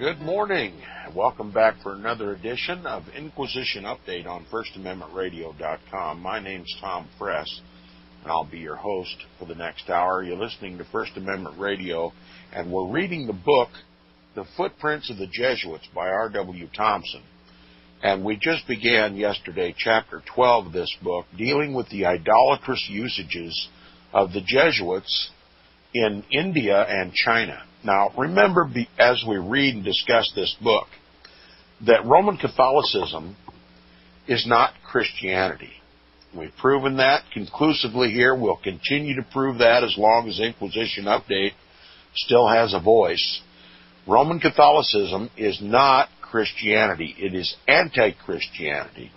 Good morning. Welcome back for another edition of Inquisition Update on FirstAmendmentRadio.com. My name's Tom Fress, and I'll be your host for the next hour. You're listening to First Amendment Radio, and we're reading the book, The Footprints of the Jesuits by R.W. Thompson. And we just began yesterday Chapter 12 of this book, dealing with the idolatrous usages of the Jesuits in India and China. Now, remember, as we read and discuss this book, that Roman Catholicism is not Christianity. We've proven that conclusively here. We'll continue to prove that as long as Inquisition Update still has a voice. Roman Catholicism is not Christianity. It is anti-Christianity.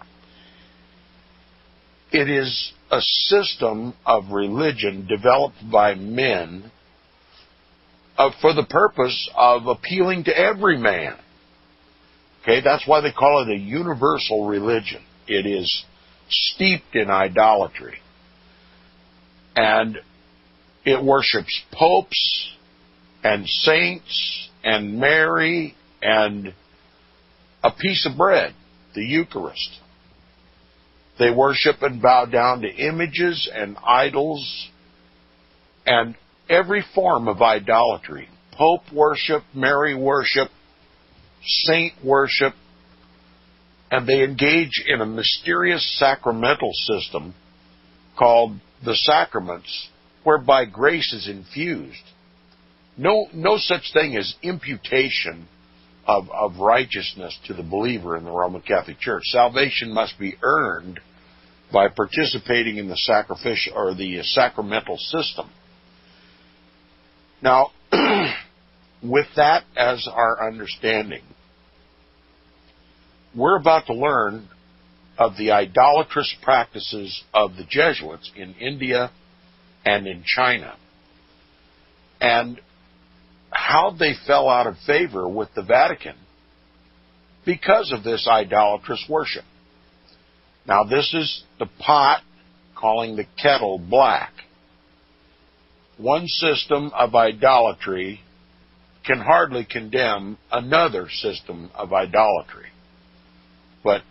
It is a system of religion developed by men for the purpose of appealing to every man. Okay, that's why they call it a universal religion. It is steeped in idolatry. And it worships popes and saints and Mary and a piece of bread, the Eucharist. They worship and bow down to images and idols and every form of idolatry. Pope worship, Mary worship, saint worship, and they engage in a mysterious sacramental system called the sacraments, whereby grace is infused. No such thing as imputation of righteousness to the believer in the Roman Catholic Church. Salvation must be earned by participating in the sacrificial or the sacramental system. Now, with that as our understanding, we're about to learn of the idolatrous practices of the Jesuits in India and in China, and how they fell out of favor with the Vatican because of this idolatrous worship. Now, this is the pot calling the kettle black. One system of idolatry can hardly condemn another system of idolatry. But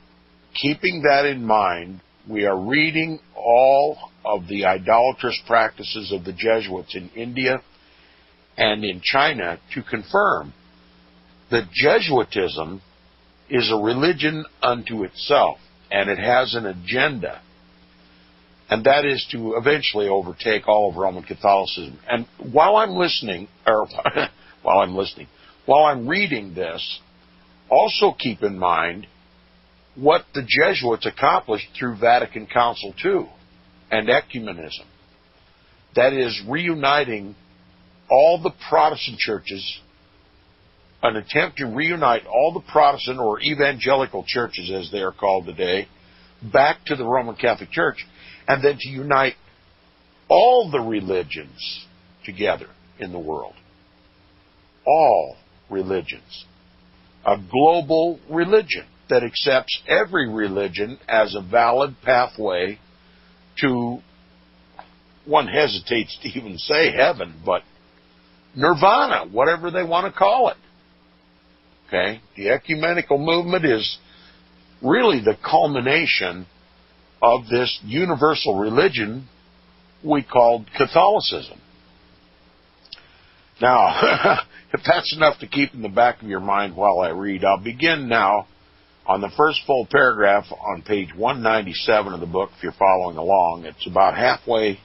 keeping that in mind, we are reading all of the idolatrous practices of the Jesuits in India and in China to confirm that Jesuitism is a religion unto itself, and it has an agenda. And that is to eventually overtake all of Roman Catholicism. And while I'm reading this, also keep in mind what the Jesuits accomplished through Vatican Council II and ecumenism. That is, reuniting all the Protestant churches, an attempt to reunite all the Protestant or evangelical churches, as they are called today, back to the Roman Catholic Church, and then to unite all the religions together in the world. All religions. A global religion that accepts every religion as a valid pathway to, one hesitates to even say heaven, but nirvana, whatever they want to call it. Okay? The ecumenical movement is really the culmination of this universal religion we called Catholicism. Now, if that's enough to keep in the back of your mind while I read, I'll begin now on the first full paragraph on page 197 of the book, if you're following along. It's about halfway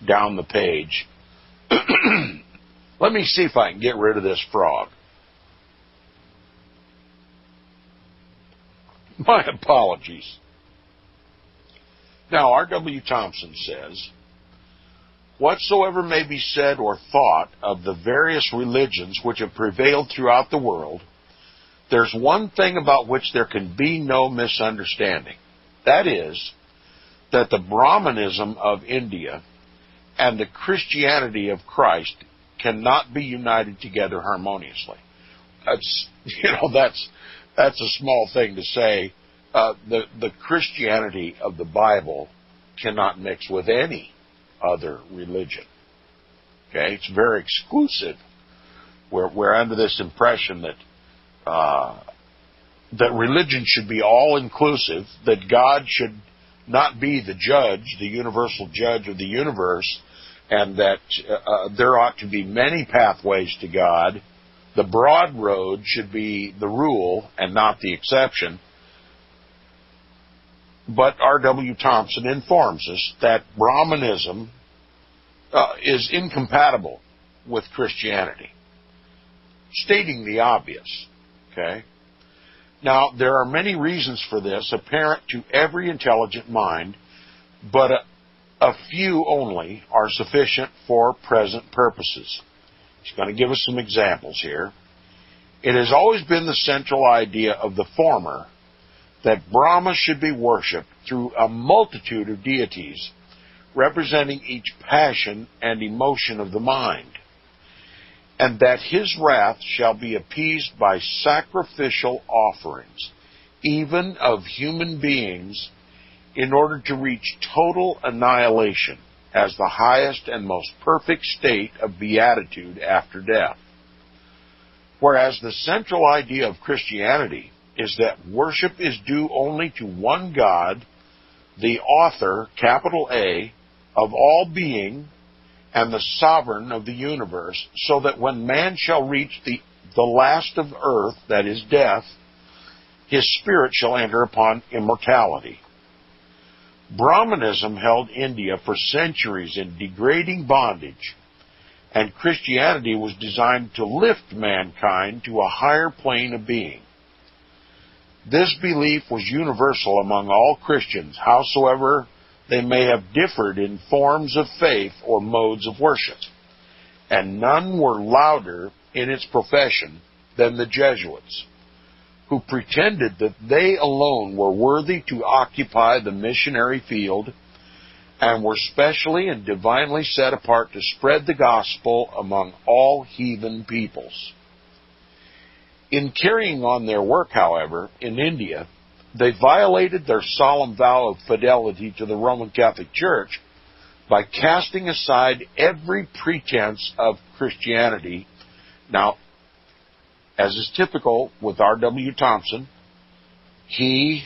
down the page. Let me see if I can get rid of this frog. My apologies. Now, R.W. Thompson says, whatsoever may be said or thought of the various religions which have prevailed throughout the world, there's one thing about which there can be no misunderstanding. That is, that the Brahmanism of India and the Christianity of Christ cannot be united together harmoniously. That's a small thing to say. The Christianity of the Bible cannot mix with any other religion. Okay, it's very exclusive. We're under this impression that that religion should be all-inclusive, that God should not be the judge, the universal judge of the universe, and that there ought to be many pathways to God. The broad road should be the rule and not the exception. But R.W. Thompson informs us that Brahmanism is incompatible with Christianity, stating the obvious. Okay? Now, there are many reasons for this, apparent to every intelligent mind, but a few only are sufficient for present purposes. He's going to give us some examples here. It has always been the central idea of the former that Brahma should be worshipped through a multitude of deities, representing each passion and emotion of the mind, and that his wrath shall be appeased by sacrificial offerings, even of human beings, in order to reach total annihilation as the highest and most perfect state of beatitude after death. Whereas the central idea of Christianity is that worship is due only to one God, the author, capital A, of all being, and the sovereign of the universe, so that when man shall reach the last of earth, that is death, his spirit shall enter upon immortality. Brahmanism held India for centuries in degrading bondage, and Christianity was designed to lift mankind to a higher plane of being. This belief was universal among all Christians, howsoever they may have differed in forms of faith or modes of worship, and none were louder in its profession than the Jesuits, who pretended that they alone were worthy to occupy the missionary field and were specially and divinely set apart to spread the gospel among all heathen peoples. In carrying on their work, however, in India, they violated their solemn vow of fidelity to the Roman Catholic Church by casting aside every pretense of Christianity. Now, as is typical with R.W. Thompson, he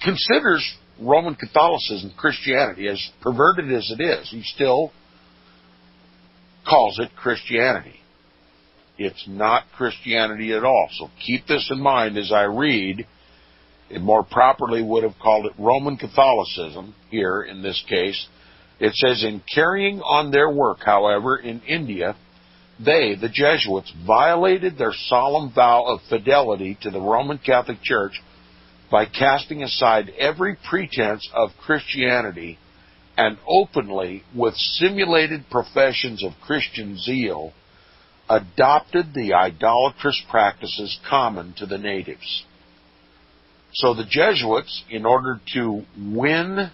considers Roman Catholicism, Christianity, as perverted as it is. He still calls it Christianity. It's not Christianity at all. So keep this in mind as I read. It more properly would have called it Roman Catholicism here in this case. It says, in carrying on their work, however, in India, they, the Jesuits, violated their solemn vow of fidelity to the Roman Catholic Church by casting aside every pretense of Christianity and openly, with simulated professions of Christian zeal, adopted the idolatrous practices common to the natives. So the Jesuits, in order to win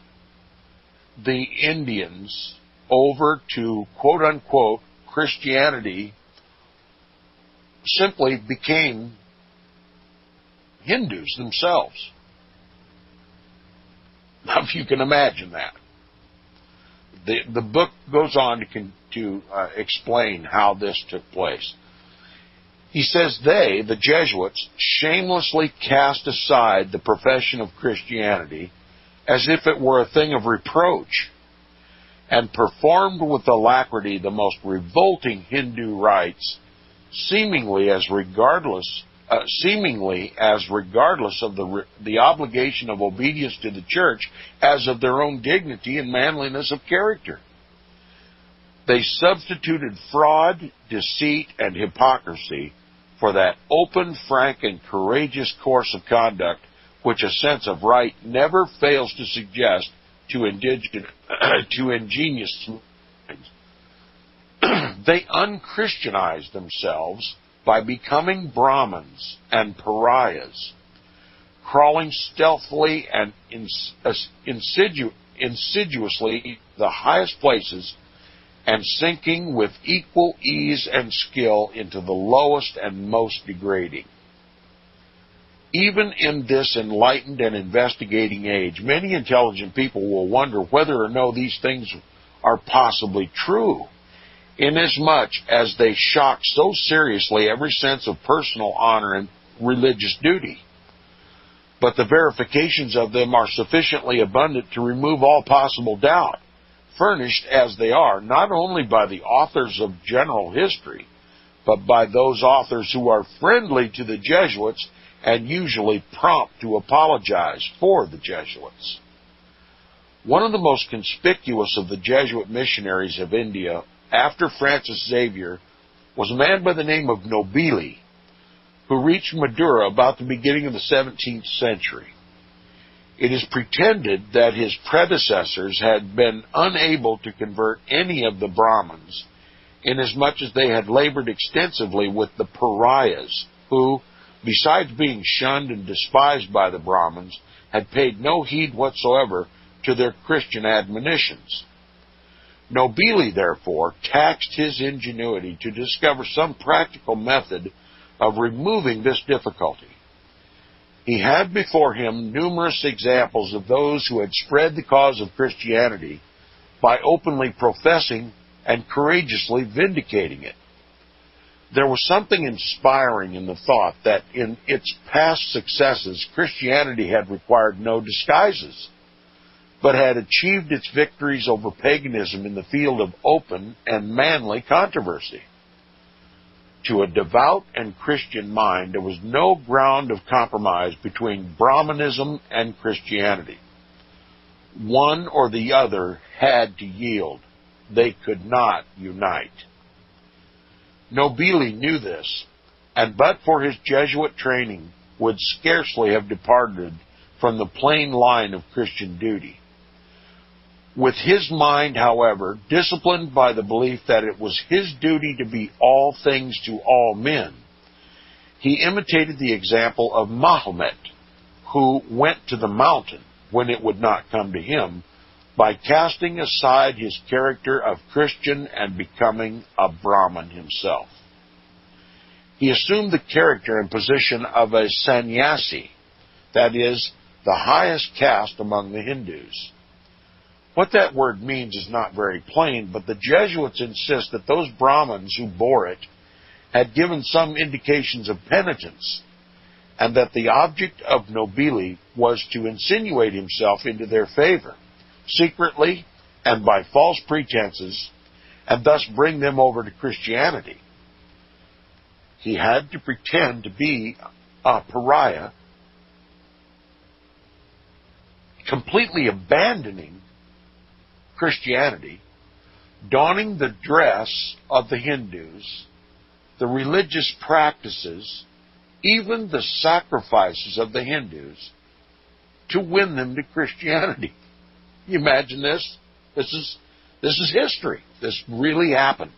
the Indians over to quote-unquote Christianity, simply became Hindus themselves. Now, if you can imagine that. The book goes on to explain how this took place. He says they, the Jesuits, shamelessly cast aside the profession of Christianity as if it were a thing of reproach, and performed with alacrity the most revolting Hindu rites, seemingly as regardless of the obligation of obedience to the church as of their own dignity and manliness of character. They substituted fraud, deceit, and hypocrisy for that open, frank, and courageous course of conduct which a sense of right never fails to suggest to ingenious minds. They unchristianized themselves by becoming Brahmins and pariahs, crawling stealthily and insidiously the highest places, and sinking with equal ease and skill into the lowest and most degrading. Even in this enlightened and investigating age, many intelligent people will wonder whether or no these things are possibly true, inasmuch as they shock so seriously every sense of personal honor and religious duty. But the verifications of them are sufficiently abundant to remove all possible doubt, furnished as they are not only by the authors of general history, but by those authors who are friendly to the Jesuits and usually prompt to apologize for the Jesuits. One of the most conspicuous of the Jesuit missionaries of India after Francis Xavier was a man by the name of Nobili, who reached Madura about the beginning of the 17th century. It is pretended that his predecessors had been unable to convert any of the Brahmins, inasmuch as they had labored extensively with the pariahs, who, besides being shunned and despised by the Brahmins, had paid no heed whatsoever to their Christian admonitions. Nobili, therefore, taxed his ingenuity to discover some practical method of removing this difficulty. He had before him numerous examples of those who had spread the cause of Christianity by openly professing and courageously vindicating it. There was something inspiring in the thought that in its past successes, Christianity had required no disguises, but had achieved its victories over paganism in the field of open and manly controversy. To a devout and Christian mind, there was no ground of compromise between Brahmanism and Christianity. One or the other had to yield. They could not unite. Nobili knew this, and but for his Jesuit training, would scarcely have departed from the plain line of Christian duty. With his mind, however, disciplined by the belief that it was his duty to be all things to all men, he imitated the example of Mahomet, who went to the mountain when it would not come to him, by casting aside his character of Christian and becoming a Brahmin himself. He assumed the character and position of a sannyasi, that is, the highest caste among the Hindus. What that word means is not very plain, but the Jesuits insist that those Brahmins who bore it had given some indications of penitence, and that the object of Nobili was to insinuate himself into their favor, secretly and by false pretenses, and thus bring them over to Christianity. He had to pretend to be a pariah, completely abandoning Christianity, donning the dress of the Hindus, the religious practices, even the sacrifices of the Hindus, to win them to Christianity. You imagine this? This is history. This really happened.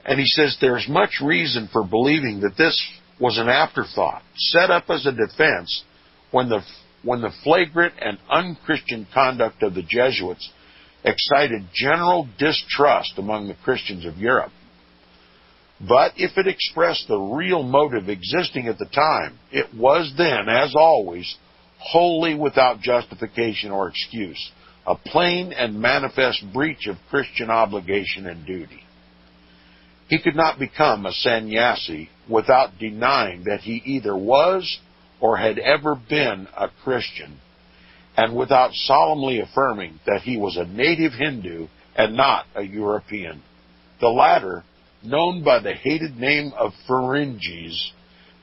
And he says there's much reason for believing that this was an afterthought, set up as a defense when the flagrant and unchristian conduct of the Jesuits excited general distrust among the Christians of Europe. But if it expressed the real motive existing at the time, it was then, as always, wholly without justification or excuse, a plain and manifest breach of Christian obligation and duty. He could not become a sannyasi without denying that he either was or had ever been a Christian, and without solemnly affirming that he was a native Hindu and not a European, the latter known by the hated name of Ferenghis,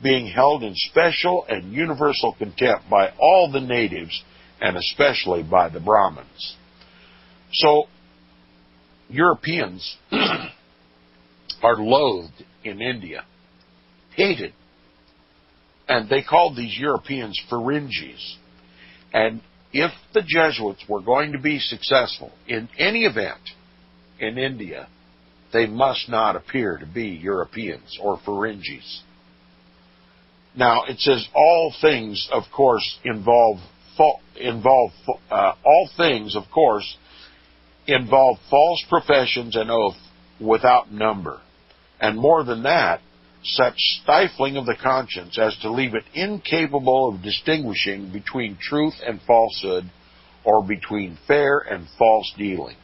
being held in special and universal contempt by all the natives, and especially by the Brahmins. So, Europeans are loathed in India, hated, and they called these Europeans Ferenghis. And if the Jesuits were going to be successful in any event in India, they must not appear to be Europeans or Ferenghis. Now, it says all things, of course, involve false professions and oath without number. And more than that, such stifling of the conscience as to leave it incapable of distinguishing between truth and falsehood, or between fair and false dealing.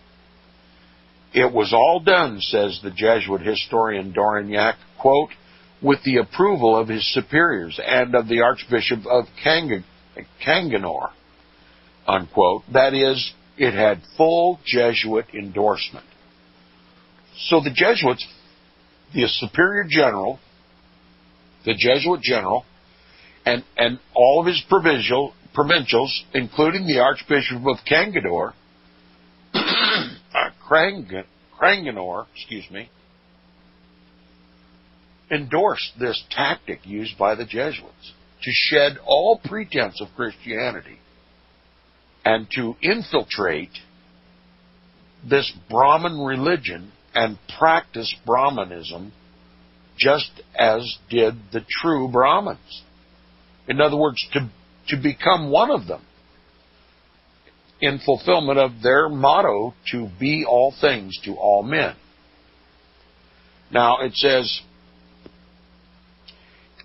It was all done, says the Jesuit historian Dorignac, quote, with the approval of his superiors and of the Archbishop of Canganore, unquote. That is, it had full Jesuit endorsement. So the Jesuits, the superior general, the Jesuit general, and all of his provincials, including the Archbishop of Canganore, Cranganore, endorsed this tactic used by the Jesuits to shed all pretense of Christianity and to infiltrate this Brahmin religion and practice Brahmanism just as did the true Brahmins. In other words, to become one of them in fulfillment of their motto to be all things to all men. Now it says,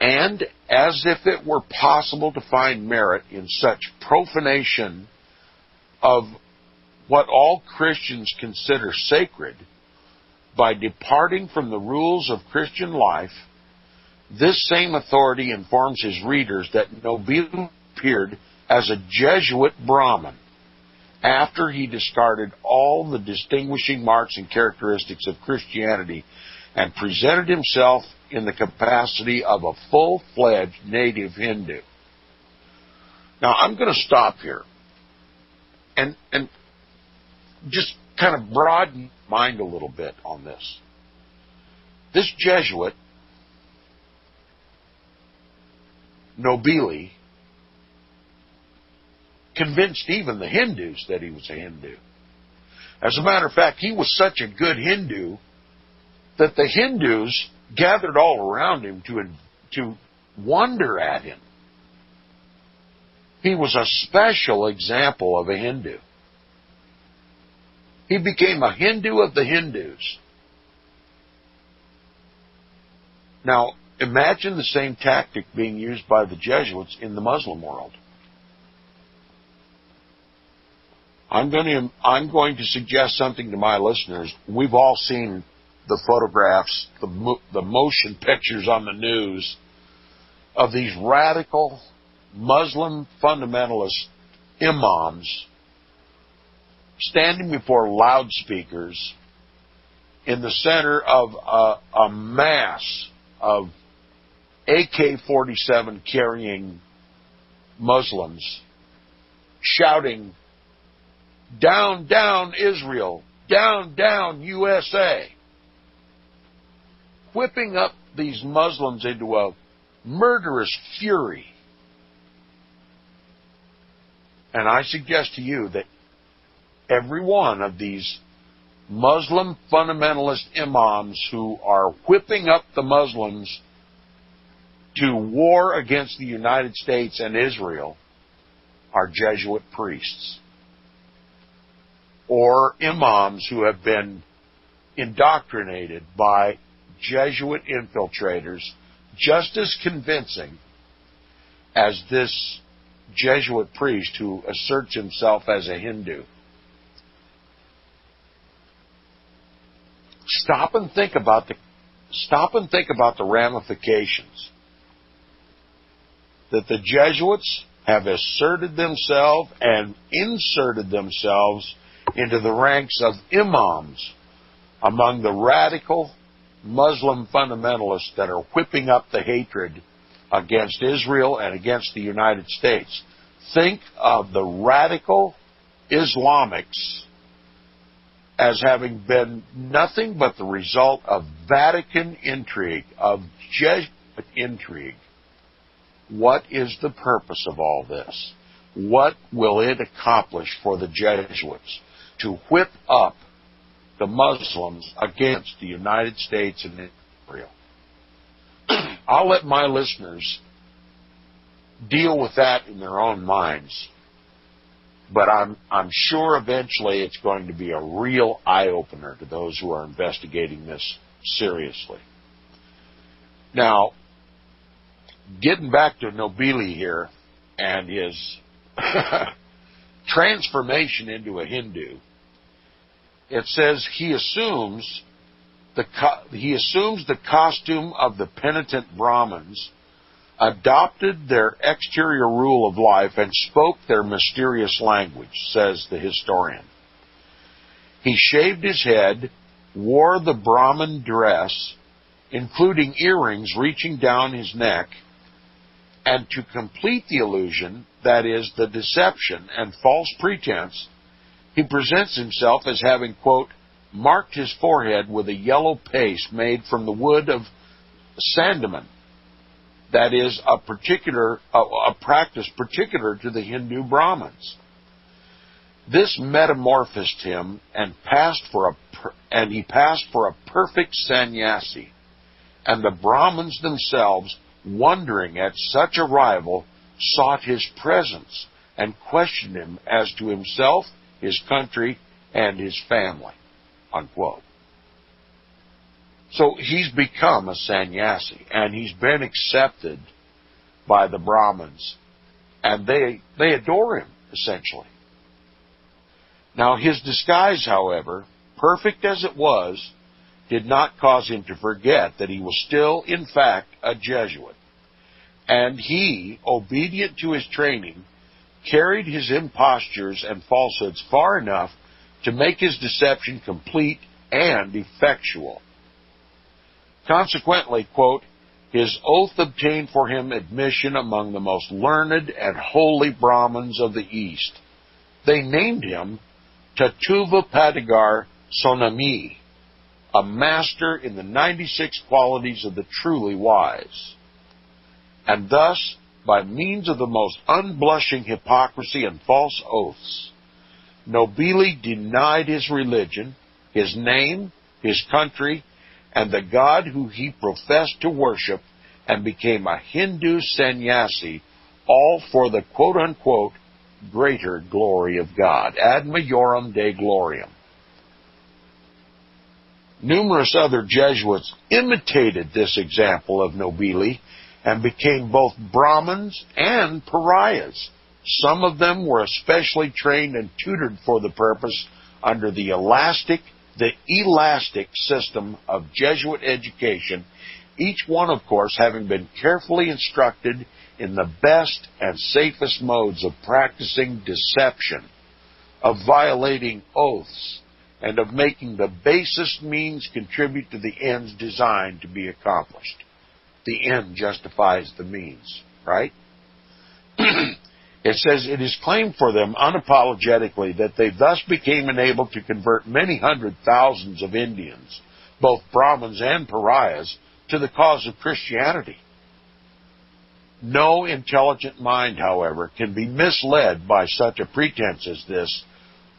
and as if it were possible to find merit in such profanation of what all Christians consider sacred, by departing from the rules of Christian life, this same authority informs his readers that Nobile appeared as a Jesuit Brahmin after he discarded all the distinguishing marks and characteristics of Christianity and presented himself in the capacity of a full-fledged native Hindu. Now, I'm going to stop here and just kind of broaden mind a little bit on this. This Jesuit, Nobile, convinced even the Hindus that he was a Hindu. As a matter of fact, he was such a good Hindu that the Hindus gathered all around him to wonder at him. He was a special example of a Hindu. He became a Hindu of the Hindus. Now, imagine the same tactic being used by the Jesuits in the Muslim world. I'm going to suggest something to my listeners. We've all seen the photographs, the motion pictures on the news of these radical Muslim fundamentalist imams standing before loudspeakers in the center of a mass of AK-47 carrying Muslims shouting, "Down, down Israel, down, down USA," whipping up these Muslims into a murderous fury. And I suggest to you that every one of these Muslim fundamentalist imams who are whipping up the Muslims to war against the United States and Israel are Jesuit priests or imams who have been indoctrinated by Jesuit infiltrators, just as convincing as this Jesuit priest who asserts himself as a Hindu. Stop and think about the ramifications that the Jesuits have asserted themselves and inserted themselves into the ranks of imams among the radical Muslim fundamentalists that are whipping up the hatred against Israel and against the United States. Think of the radical Islamics as having been nothing but the result of Vatican intrigue, of Jesuit intrigue. What is the purpose of all this? What will it accomplish for the Jesuits? To whip up the Muslims against the United States and Israel. I'll let my listeners deal with that in their own minds, but I'm sure eventually it's going to be a real eye-opener to those who are investigating this seriously. Now, getting back to Nobile here and his transformation into a Hindu, it says he assumes the costume of the penitent Brahmins, adopted their exterior rule of life, and spoke their mysterious language, says the historian. He shaved his head, wore the Brahmin dress, including earrings reaching down his neck, and to complete the illusion, that is, the deception and false pretense, he presents himself as having, quote, marked his forehead with a yellow paste made from the wood of sandaman, that is, a practice particular to the Hindu Brahmins. This metamorphosed him, and he passed for a perfect sannyasi, and the Brahmins themselves, wondering at such a rival, sought his presence and questioned him as to himself, his country, and his family, unquote. So he's become a sannyasi, and he's been accepted by the Brahmins, and they adore him, essentially. Now, his disguise, however, perfect as it was, did not cause him to forget that he was still, in fact, a Jesuit. And he, obedient to his training, carried his impostures and falsehoods far enough to make his deception complete and effectual. Consequently, quote, his oath obtained for him admission among the most learned and holy Brahmins of the East. They named him Tatuva Padigar Sonami, a master in the 96 qualities of the truly wise. And thus, by means of the most unblushing hypocrisy and false oaths, Nobili denied his religion, his name, his country, and the God who he professed to worship, and became a Hindu sannyasi, all for the quote-unquote greater glory of God, ad majorem Dei gloriam. Numerous other Jesuits imitated this example of Nobili and became both Brahmins and pariahs. Some of them were especially trained and tutored for the purpose under the elastic system of Jesuit education, each one, of course, having been carefully instructed in the best and safest modes of practicing deception, of violating oaths, and of making the basest means contribute to the ends designed to be accomplished. The end justifies the means, right? It says it is claimed for them unapologetically that they thus became enabled to convert many hundred thousands of Indians, both Brahmins and pariahs, to the cause of Christianity. No intelligent mind, however, can be misled by such a pretense as this,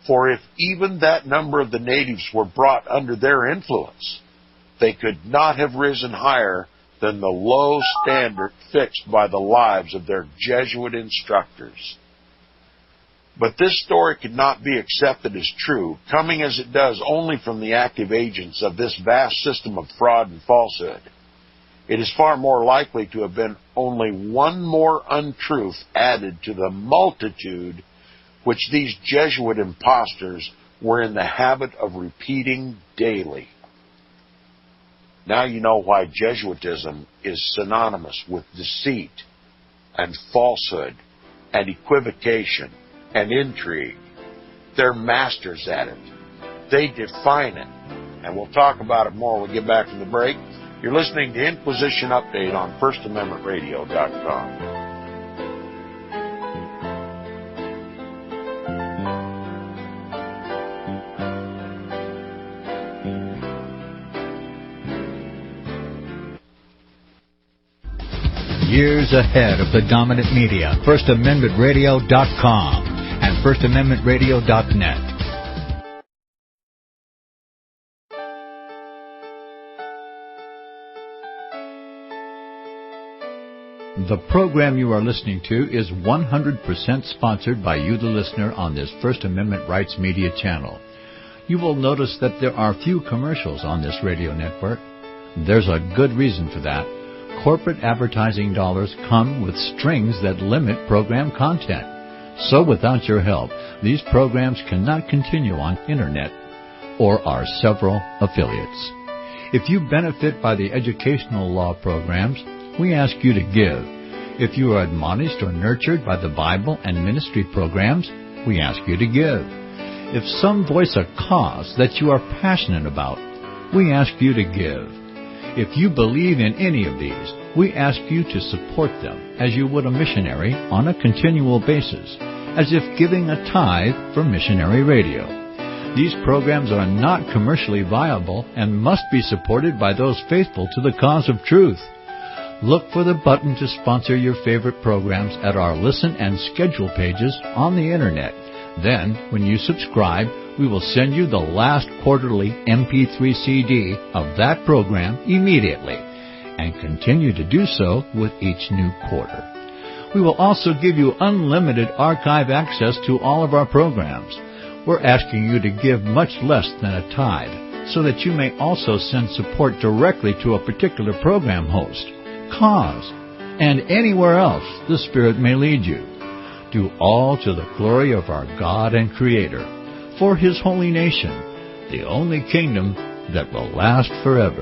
for if even that number of the natives were brought under their influence, they could not have risen higher than the low standard fixed by the lives of their Jesuit instructors. But this story could not be accepted as true, coming as it does only from the active agents of this vast system of fraud and falsehood. It is far more likely to have been only one more untruth added to the multitude which these Jesuit impostors were in the habit of repeating daily. Now you know why Jesuitism is synonymous with deceit and falsehood and equivocation and intrigue. They're masters at it. They define it. And we'll talk about it more when we get back from the break. You're listening to Inquisition Update on FirstAmendmentRadio.com. Years ahead of the dominant media, FirstAmendmentRadio.com and FirstAmendmentRadio.net. The program you are listening to is 100% sponsored by you, the listener, on this First Amendment Rights Media channel. You will notice that there are few commercials on this radio network. There's a good reason for that. Corporate advertising dollars come with strings that limit program content. So without your help, these programs cannot continue on Internet or our several affiliates. If you benefit by the educational law programs, we ask you to give. If you are admonished or nurtured by the Bible and ministry programs, we ask you to give. If some voice a cause that you are passionate about, we ask you to give. If you believe in any of these, we ask you to support them as you would a missionary on a continual basis, as if giving a tithe for missionary radio. These programs are not commercially viable and must be supported by those faithful to the cause of truth. Look for the button to sponsor your favorite programs at our listen and schedule pages on the Internet. Then, when you subscribe, we will send you the last quarterly MP3 CD of that program immediately, and continue to do so with each new quarter. We will also give you unlimited archive access to all of our programs. We're asking you to give much less than a tithe, so that you may also send support directly to a particular program host, cause, and anywhere else the Spirit may lead you. Do all to the glory of our God and Creator, for His holy nation, the only kingdom that will last forever.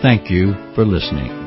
Thank you for listening.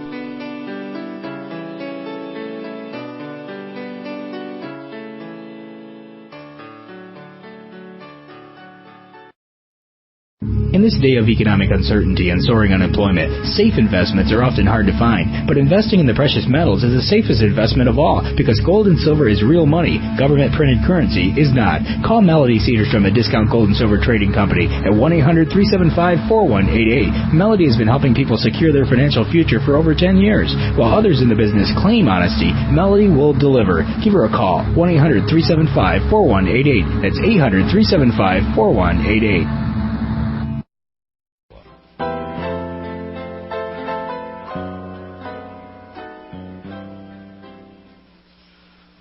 In this day of economic uncertainty and soaring unemployment, safe investments are often hard to find, but investing in the precious metals is the safest investment of all, because gold and silver is real money. Government-printed currency is not. Call Melody Cedarstrom at Discount Gold and Silver Trading Company at 1-800-375-4188. Melody has been helping people secure their financial future for over 10 years. While others in the business claim honesty, Melody will deliver. Give her a call, 1-800-375-4188. That's 800-375-4188.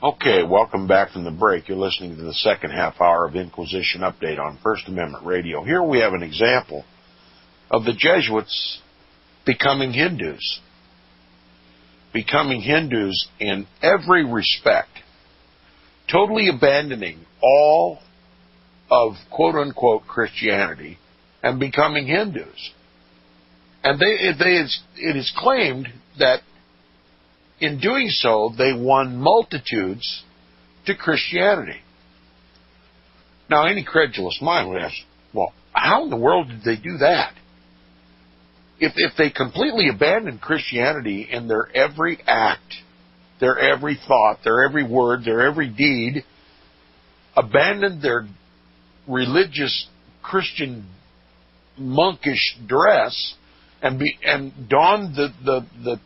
Okay, welcome back from the break. You're listening to the second half hour of Inquisition Update on First Amendment Radio. Here we have an example of the Jesuits becoming Hindus. Becoming Hindus in every respect. Totally abandoning all of quote-unquote Christianity and becoming Hindus. And it is claimed that in doing so, they won multitudes to Christianity. Now, any credulous mind would ask, well, how in the world did they do that? If they completely abandoned Christianity in their every act, their every thought, their every word, their every deed, abandoned their religious Christian monkish dress, and donned the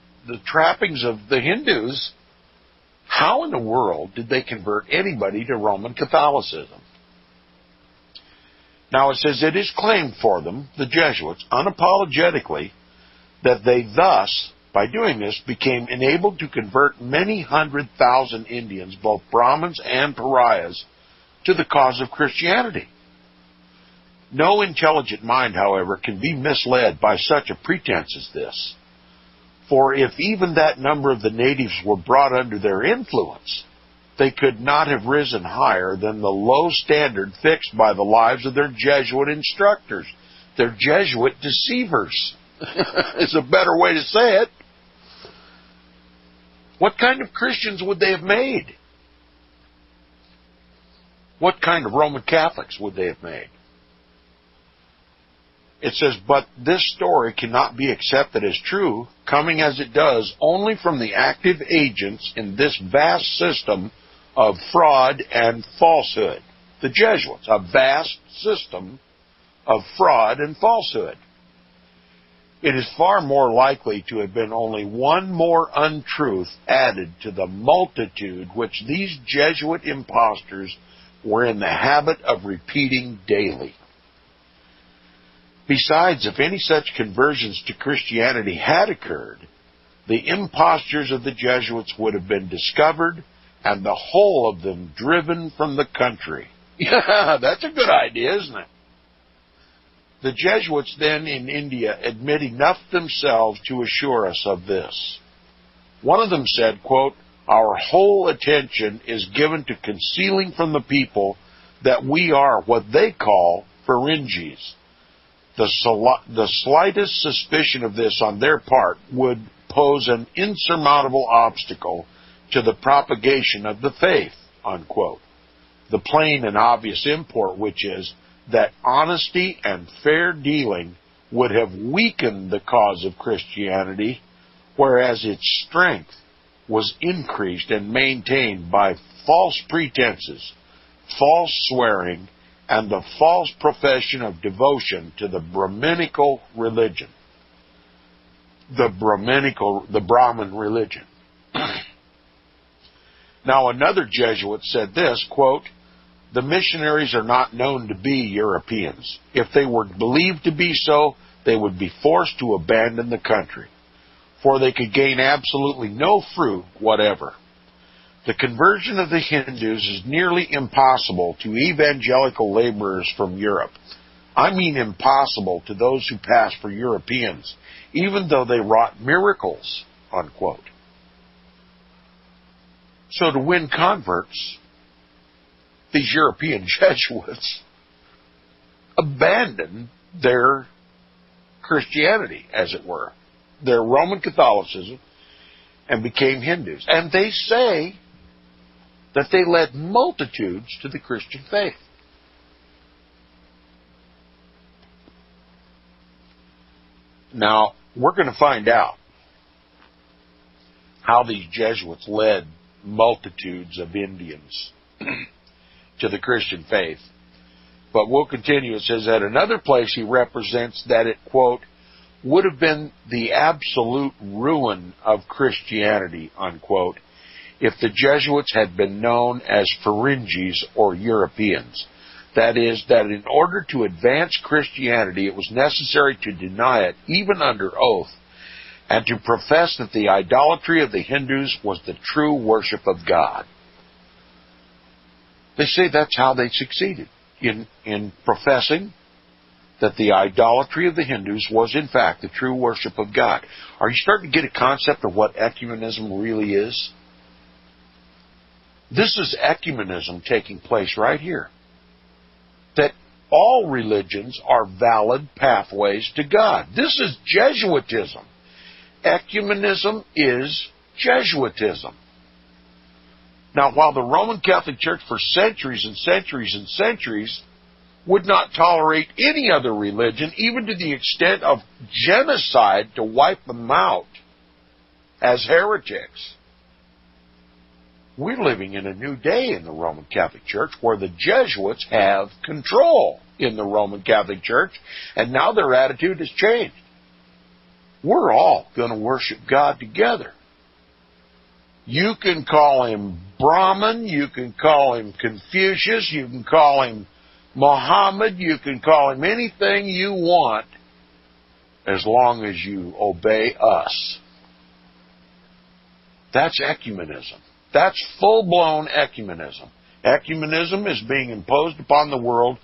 trappings of the Hindus, how in the world did they convert anybody to Roman Catholicism? Now it says it is claimed for them, the Jesuits, unapologetically, that they thus, by doing this, became enabled to convert many 100,000 Indians, both Brahmins and pariahs, to the cause of Christianity. No intelligent mind, however, can be misled by such a pretense as this. For if even that number of the natives were brought under their influence, they could not have risen higher than the low standard fixed by the lives of their Jesuit instructors, their Jesuit deceivers. Is a better way to say it. What kind of Christians would they have made? What kind of Roman Catholics would they have made? It says, but this story cannot be accepted as true, coming as it does only from the active agents in this vast system of fraud and falsehood. The Jesuits, a vast system of fraud and falsehood. It is far more likely to have been only one more untruth added to the multitude which these Jesuit impostors were in the habit of repeating daily. Besides, if any such conversions to Christianity had occurred, the impostures of the Jesuits would have been discovered and the whole of them driven from the country. Yeah, that's a good idea, isn't it? The Jesuits then in India admit enough themselves to assure us of this. One of them said, quote, Our whole attention is given to concealing from the people that we are what they call Ferengies. The slightest suspicion of this on their part would pose an insurmountable obstacle to the propagation of the faith, unquote. The plain and obvious import, which is that honesty and fair dealing would have weakened the cause of Christianity, whereas its strength was increased and maintained by false pretenses, false swearing, and the false profession of devotion to the Brahminical religion. The Brahmin religion. Now another Jesuit said this, quote, "The missionaries are not known to be Europeans. If they were believed to be so, they would be forced to abandon the country, for they could gain absolutely no fruit whatever. The conversion of the Hindus is nearly impossible to evangelical laborers from Europe. I mean impossible to those who pass for Europeans, even though they wrought miracles," unquote. So to win converts, these European Jesuits abandoned their Christianity, as it were, their Roman Catholicism, and became Hindus. And they say that they led multitudes to the Christian faith. Now, we're going to find out how these Jesuits led multitudes of Indians to the Christian faith. But we'll continue. It says, at another place he represents that it, quote, would have been the absolute ruin of Christianity, unquote, if the Jesuits had been known as Ferengies or Europeans. That is, that in order to advance Christianity, it was necessary to deny it, even under oath, and to profess that the idolatry of the Hindus was the true worship of God. They say that's how they succeeded, in professing that the idolatry of the Hindus was, in fact, the true worship of God. Are you starting to get a concept of what ecumenism really is? This is ecumenism taking place right here. That all religions are valid pathways to God. This is Jesuitism. Ecumenism is Jesuitism. Now, while the Roman Catholic Church for centuries and centuries and centuries would not tolerate any other religion, even to the extent of genocide to wipe them out as heretics, we're living in a new day in the Roman Catholic Church where the Jesuits have control in the Roman Catholic Church, and now their attitude has changed. We're all going to worship God together. You can call him Brahman, you can call him Confucius, you can call him Muhammad, you can call him anything you want as long as you obey us. That's ecumenism. That's full-blown ecumenism. Ecumenism is being imposed upon the world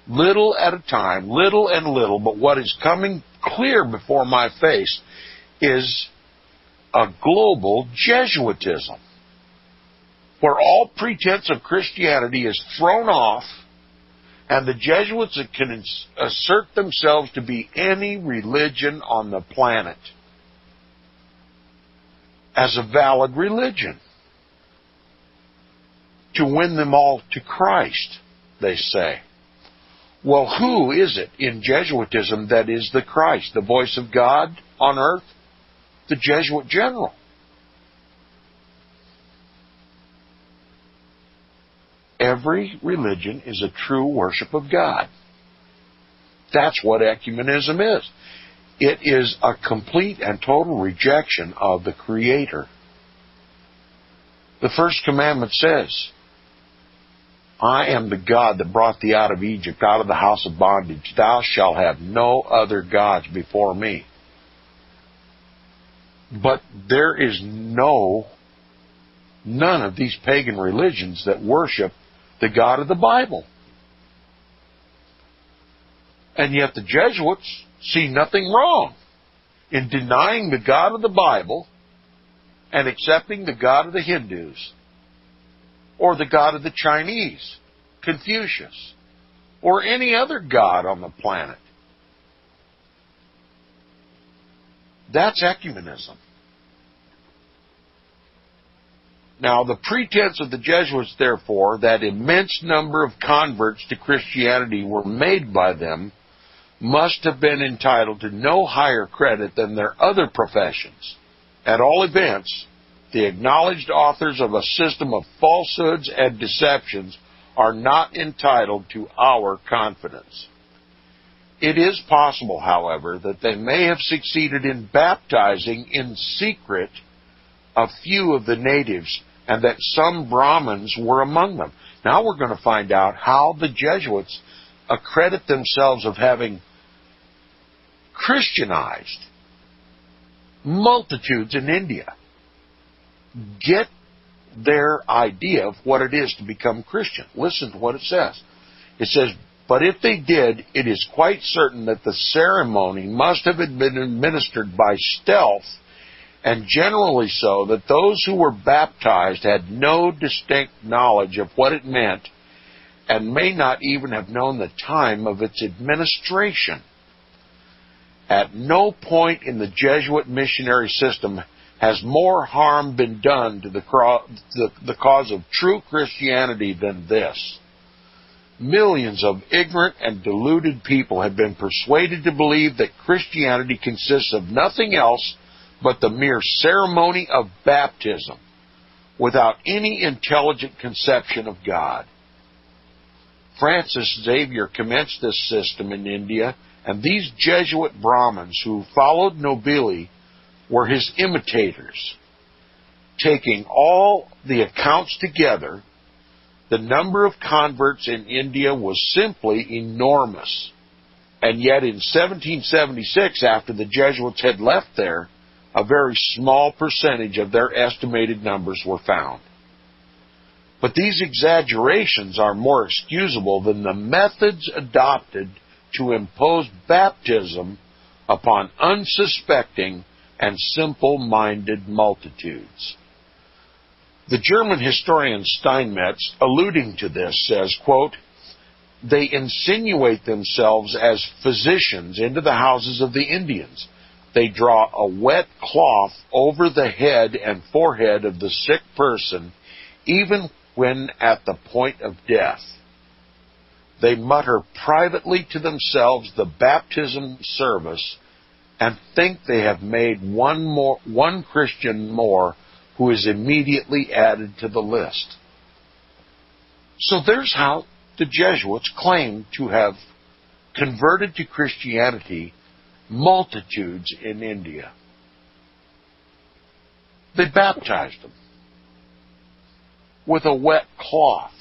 little at a time, little and little, but what is coming clear before my face is a global Jesuitism, where all pretense of Christianity is thrown off, and the Jesuits can assert themselves to be any religion on the planet as a valid religion, to win them all to Christ, they say. Well, who is it in Jesuitism that is the Christ, the voice of God on earth? The Jesuit general. Every religion is a true worship of God. That's what ecumenism is. It is a complete and total rejection of the Creator. The first commandment says, I am the God that brought thee out of Egypt, out of the house of bondage. Thou shalt have no other gods before me. But there is none of these pagan religions that worship the God of the Bible. And yet the Jesuits see nothing wrong in denying the God of the Bible and accepting the God of the Hindus, or the God of the Chinese, Confucius, or any other God on the planet. That's ecumenism. Now, the pretense of the Jesuits, therefore, that immense number of converts to Christianity were made by them, must have been entitled to no higher credit than their other professions. At all events, the acknowledged authors of a system of falsehoods and deceptions are not entitled to our confidence. It is possible, however, that they may have succeeded in baptizing in secret a few of the natives, and that some Brahmins were among them. Now we're going to find out how the Jesuits accredit themselves of having Christianized multitudes in India. Get their idea of what it is to become Christian. Listen to what it says. It says, but if they did, it is quite certain that the ceremony must have been administered by stealth, and generally so, that those who were baptized had no distinct knowledge of what it meant, and may not even have known the time of its administration. At no point in the Jesuit missionary system has more harm been done to the cause of true Christianity than this. Millions of ignorant and deluded people have been persuaded to believe that Christianity consists of nothing else but the mere ceremony of baptism, without any intelligent conception of God. Francis Xavier commenced this system in India, and these Jesuit Brahmins who followed Nobili were his imitators. Taking all the accounts together, the number of converts in India was simply enormous. And yet in 1776, after the Jesuits had left there, a very small percentage of their estimated numbers were found. But these exaggerations are more excusable than the methods adopted to impose baptism upon unsuspecting and simple-minded multitudes. The German historian Steinmetz, alluding to this, says, quote, they insinuate themselves as physicians into the houses of the Indians. They draw a wet cloth over the head and forehead of the sick person, even when at the point of death. They mutter privately to themselves the baptism service and think they have made one Christian more, who is immediately added to the list. So there's how the Jesuits claim to have converted to Christianity multitudes in India. They baptized them with a wet cloth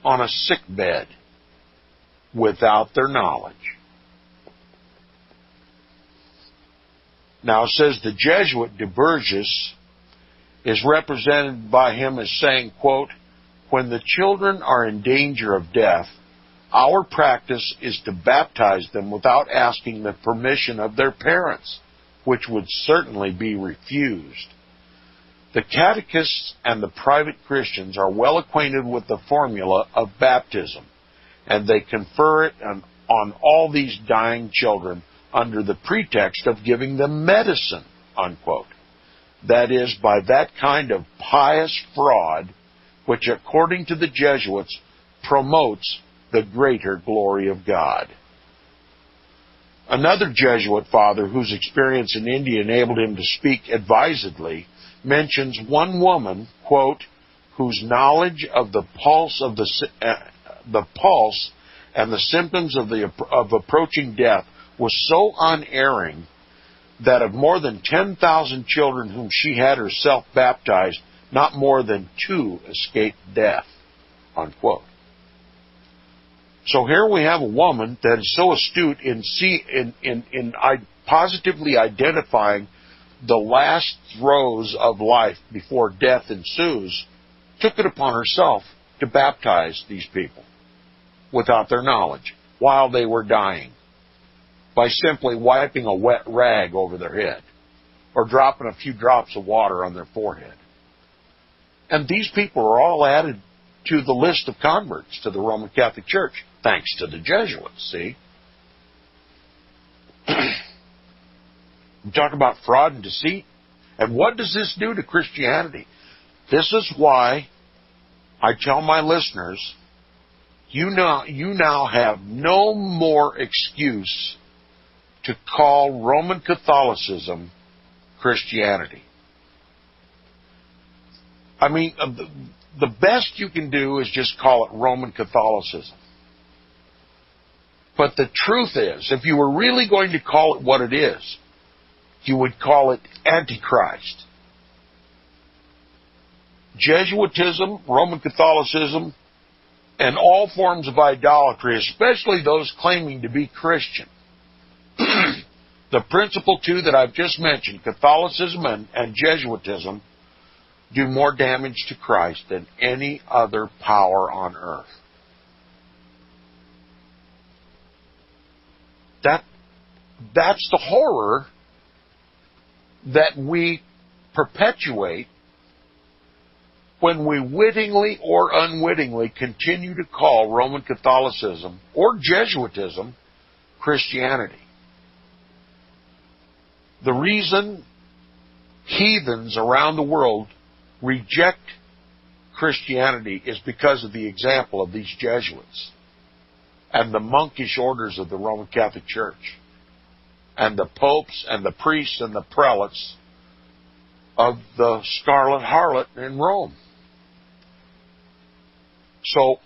on a sick bed without their knowledge. Now it says the Jesuit de Burgess is represented by him as saying, quote, when the children are in danger of death, our practice is to baptize them without asking the permission of their parents, which would certainly be refused. The catechists and the private Christians are well acquainted with the formula of baptism, and they confer it on all these dying children under the pretext of giving them medicine, unquote. That is, by that kind of pious fraud which, according to the Jesuits, promotes the greater glory of God. Another Jesuit father whose experience in India enabled him to speak advisedly mentions one woman, quote, whose knowledge of the pulse and the symptoms of approaching death was so unerring that of more than 10,000 children whom she had herself baptized, not more than 2 escaped death, unquote. So here we have a woman that is so astute in positively identifying the last throes of life before death ensues, took it upon herself to baptize these people without their knowledge while they were dying by simply wiping a wet rag over their head. or dropping a few drops of water on their forehead. And these people are all added to the list of converts to the Roman Catholic Church, thanks to the Jesuits, see? We talk about fraud and deceit. And what does this do to Christianity? This is why I tell my listeners, you now have no more excuse to call Roman Catholicism Christianity. I mean, the best you can do is just call it Roman Catholicism. But the truth is, if you were really going to call it what it is, you would call it Antichrist. Jesuitism, Roman Catholicism, and all forms of idolatry, especially those claiming to be Christian. The principal two that I've just mentioned, Catholicism and Jesuitism, do more damage to Christ than any other power on earth. That's the horror that we perpetuate when we wittingly or unwittingly continue to call Roman Catholicism or Jesuitism Christianity. The reason heathens around the world reject Christianity is because of the example of these Jesuits and the monkish orders of the Roman Catholic Church and the popes and the priests and the prelates of the Scarlet Harlot in Rome. So,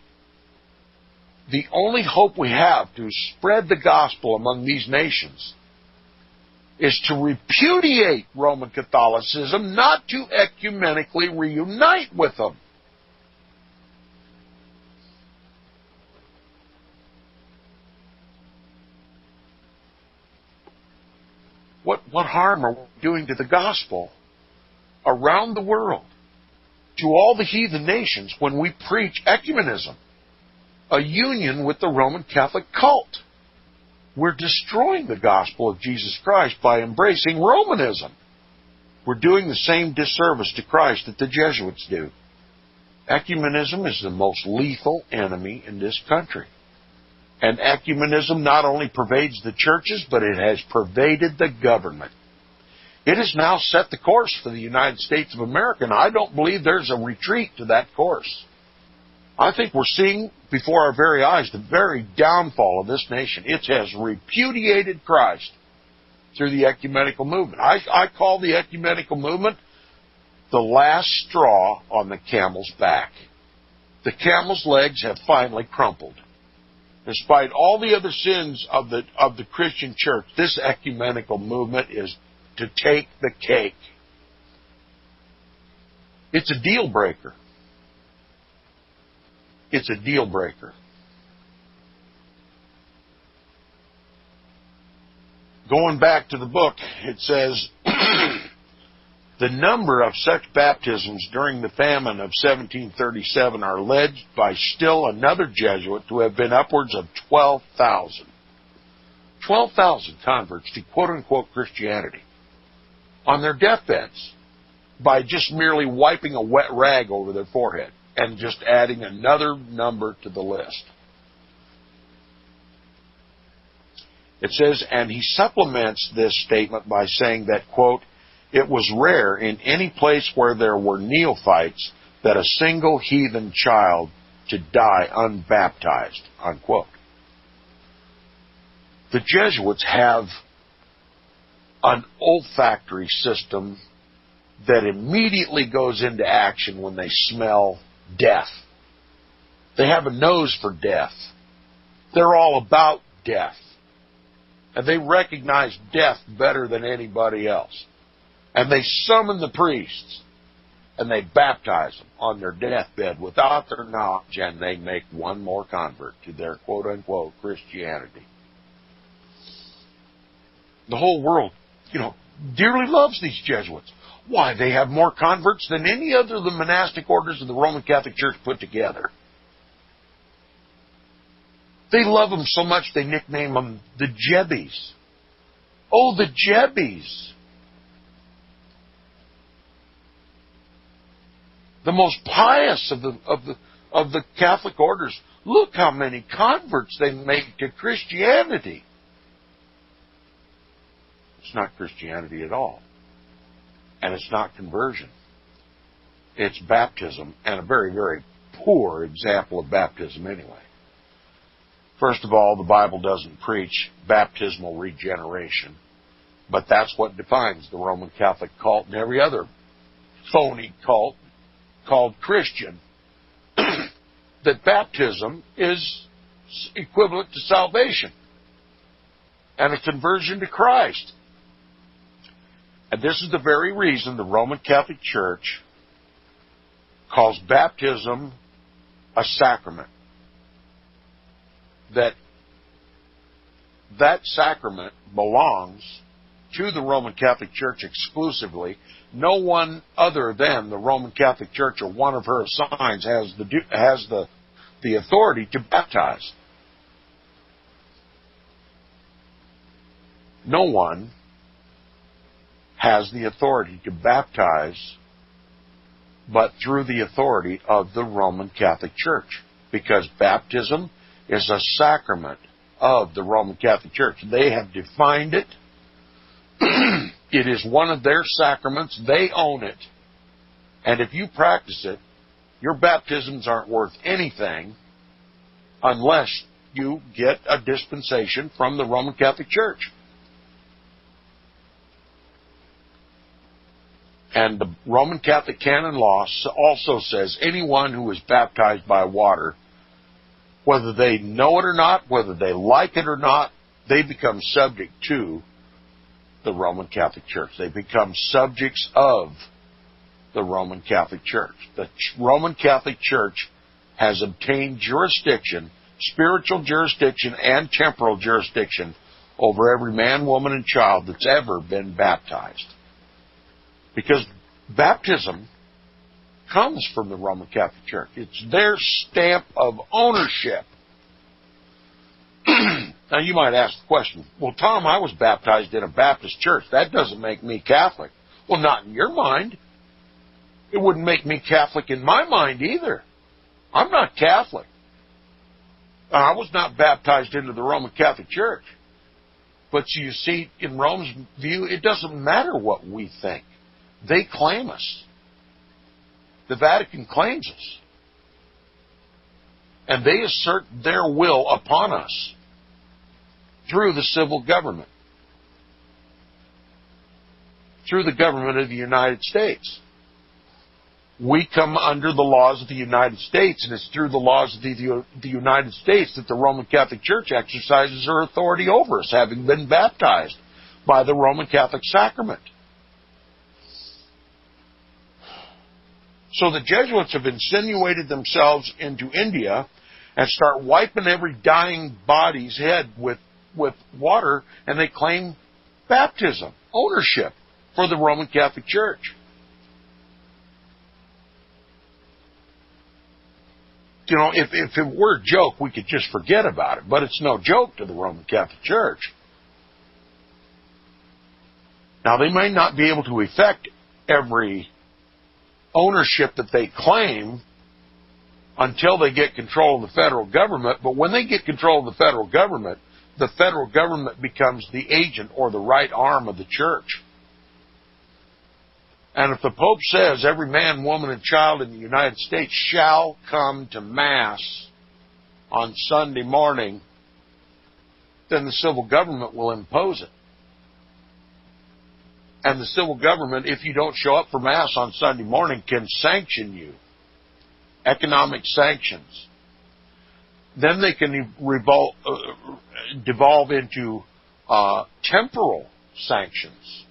the only hope we have to spread the gospel among these nations is to repudiate Roman Catholicism, not to ecumenically reunite with them. What harm are we doing to the gospel around the world, to all the heathen nations, when we preach ecumenism, a union with the Roman Catholic cult? We're destroying the gospel of Jesus Christ by embracing Romanism. We're doing the same disservice to Christ that the Jesuits do. Ecumenism is the most lethal enemy in this country. And ecumenism not only pervades the churches, but it has pervaded the government. It has now set the course for the United States of America, and I don't believe there's a retreat to that course. I think we're seeing before our very eyes the very downfall of this nation. It has repudiated Christ through the ecumenical movement. I call the ecumenical movement the last straw on the camel's back. The camel's legs have finally crumpled. Despite all the other sins of the Christian church, this ecumenical movement is to take the cake. It's a deal breaker. It's a deal breaker. Going back to the book, it says, the number of such baptisms during the famine of 1737 are alleged by still another Jesuit to have been upwards of 12,000. 12,000 converts to quote-unquote Christianity on their deathbeds by just merely wiping a wet rag over their forehead and just adding another number to the list. It says, and he supplements this statement by saying that, quote, it was rare in any place where there were neophytes that a single heathen child to die unbaptized, unquote. The Jesuits have an olfactory system that immediately goes into action when they smell death. They have a nose for death. They're all about death. And they recognize death better than anybody else. And they summon the priests, and they baptize them on their deathbed without their knowledge, and they make one more convert to their quote-unquote Christianity. The whole world, dearly loves these Jesuits. Why, they have more converts than any other of the monastic orders of the Roman Catholic Church put together. They love them so much they nickname them the Jebbies. Oh, the Jebbies. the most pious of the Catholic orders. Look how many converts they make to Christianity. It's not Christianity at all. And it's not conversion. It's baptism, and a very, very poor example of baptism anyway. First of all, the Bible doesn't preach baptismal regeneration, but that's what defines the Roman Catholic cult and every other phony cult called Christian, that baptism is equivalent to salvation and a conversion to Christ. And this is the very reason the Roman Catholic Church calls baptism a sacrament. That sacrament belongs to the Roman Catholic Church exclusively. No one other than the Roman Catholic Church or one of her assigns has the authority to baptize. No one has the authority to baptize but through the authority of the Roman Catholic Church, because baptism is a sacrament of the Roman Catholic Church. They have defined it. It is one of their sacraments. They own it. And if you practice it, your baptisms aren't worth anything unless you get a dispensation from the Roman Catholic Church. And the Roman Catholic canon law also says anyone who is baptized by water, whether they know it or not, whether they like it or not, they become subject to the Roman Catholic Church. They become subjects of the Roman Catholic Church. The Roman Catholic Church has obtained jurisdiction, spiritual jurisdiction and temporal jurisdiction over every man, woman, and child that's ever been baptized. Because baptism comes from the Roman Catholic Church. It's their stamp of ownership. Now you might ask the question, well, Tom, I was baptized in a Baptist church. That doesn't make me Catholic. Well, not in your mind. It wouldn't make me Catholic in my mind either. I'm not Catholic. I was not baptized into the Roman Catholic Church. But you see, in Rome's view, it doesn't matter what we think. They claim us. The Vatican claims us. And they assert their will upon us through the civil government, through the government of the United States. We come under the laws of the United States, and it's through the laws of the United States that the Roman Catholic Church exercises her authority over us, having been baptized by the Roman Catholic sacrament. So the Jesuits have insinuated themselves into India and start wiping every dying body's head with water, and they claim baptism, ownership for the Roman Catholic Church. You know, if it were a joke, we could just forget about it, but it's no joke to the Roman Catholic Church. Now, they may not be able to effect every ownership that they claim until they get control of the federal government, but when they get control of the federal government becomes the agent or the right arm of the church. And if the Pope says every man, woman, and child in the United States shall come to Mass on Sunday morning, then the civil government will impose it. And the civil government, if you don't show up for Mass on Sunday morning, can sanction you. Economic sanctions. Then they can devolve into temporal sanctions.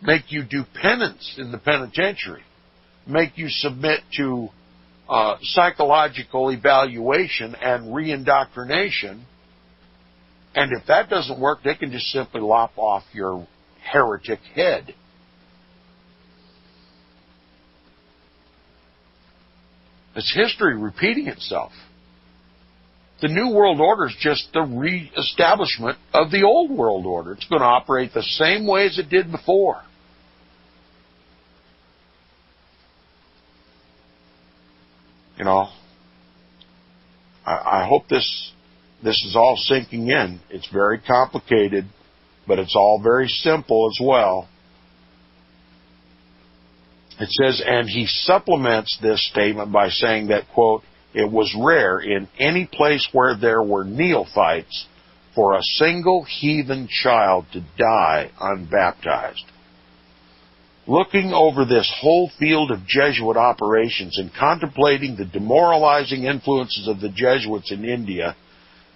Make you do penance in the penitentiary. Make you submit to psychological evaluation and reindoctrination. And if that doesn't work, they can just simply lop off your heretic head. It's history repeating itself. The New World Order is just the re-establishment of the Old World Order. It's going to operate the same way as it did before. You know, I hope this is all sinking in. It's very complicated, but it's all very simple as well. It says, and he supplements this statement by saying that, quote, it was rare in any place where there were neophytes for a single heathen child to die unbaptized. Looking over this whole field of Jesuit operations and contemplating the demoralizing influences of the Jesuits in India,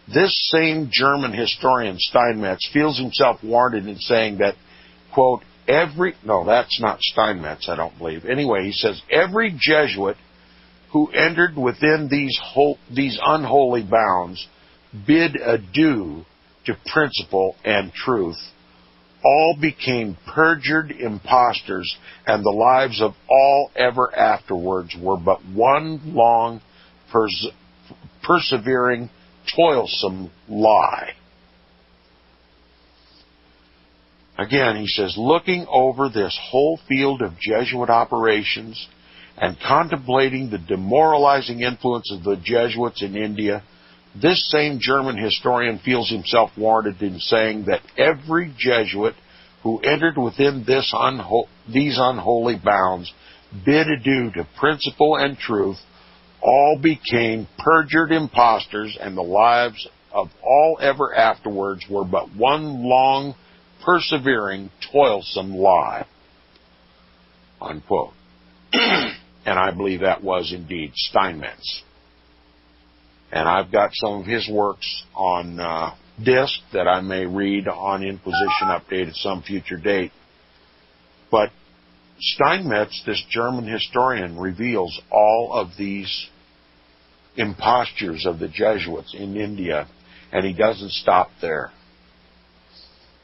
this same German historian Steinmetz feels himself warranted in saying that, quote, that's not Steinmetz, I don't believe. Anyway, he says, every Jesuit who entered within these unholy bounds bid adieu to principle and truth. All became perjured impostors, and the lives of all ever afterwards were but one long, persevering, toilsome lie. Again, he says, looking over this whole field of Jesuit operations and contemplating the demoralizing influence of the Jesuits in India, this same German historian feels himself warranted in saying that every Jesuit who entered within these unholy bounds bid adieu to principle and truth. All became perjured impostors, and the lives of all ever afterwards were but one long, persevering, toilsome lie. Unquote. And I believe that was indeed Steinmetz. And I've got some of his works on disc that I may read on Inquisition Update at some future date. But Steinmetz, this German historian, reveals all of these impostures of the Jesuits in India, and he doesn't stop there.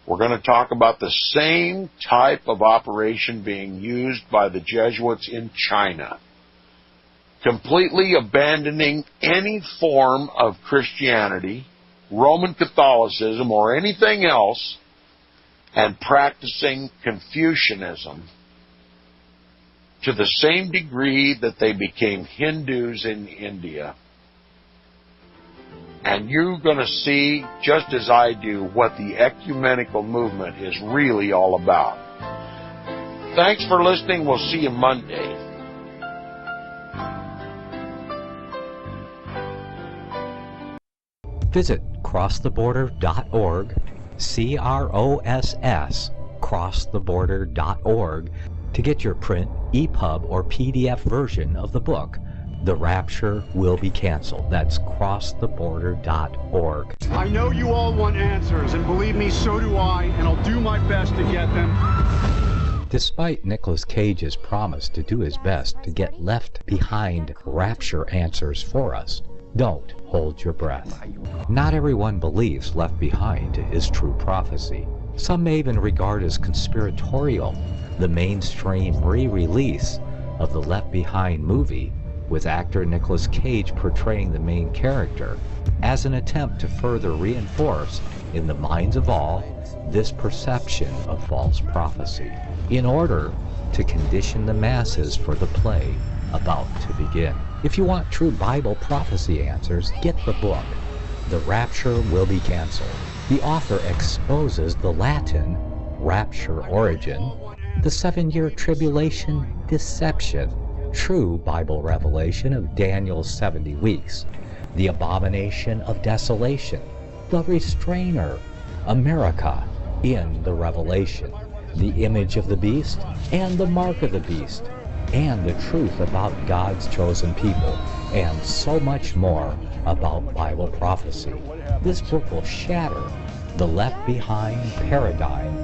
We're going to talk about the same type of operation being used by the Jesuits in China, completely abandoning any form of Christianity, Roman Catholicism, or anything else, and practicing Confucianism to the same degree that they became Hindus in India. And you're going to see, just as I do, what the ecumenical movement is really all about. Thanks for listening. We'll see you Monday. Visit crosstheborder.org, CROSS, crosstheborder.org, to get your print, EPUB, or PDF version of the book, The Rapture Will Be Canceled. That's crosstheborder.org. I know you all want answers, and believe me, so do I, and I'll do my best to get them. Despite Nicolas Cage's promise to do his best to get left behind rapture answers for us, don't hold your breath. Not everyone believes Left Behind is true prophecy. Some may even regard as conspiratorial the mainstream re-release of the Left Behind movie, with actor Nicolas Cage portraying the main character, as an attempt to further reinforce in the minds of all this perception of false prophecy, in order to condition the masses for the play about to begin. If you want true Bible prophecy answers, get the book, The Rapture Will Be Canceled. The author exposes the Latin rapture origin, the 7-year tribulation deception, true Bible revelation of Daniel's 70 weeks, the abomination of desolation, the restrainer, America in the Revelation, the image of the beast and the mark of the beast, and the truth about God's chosen people, and so much more about Bible prophecy. This book will shatter the Left Behind paradigm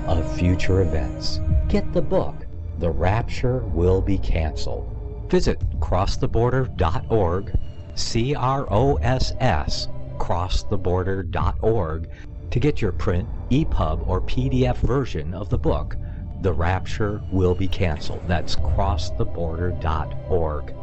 of future events. Get the book, The Rapture Will Be Canceled. Visit crosstheborder.org, CROSS, crosstheborder.org, to get your print, EPUB, or PDF version of the book, The Rapture Will Be Canceled. That's crosstheborder.org.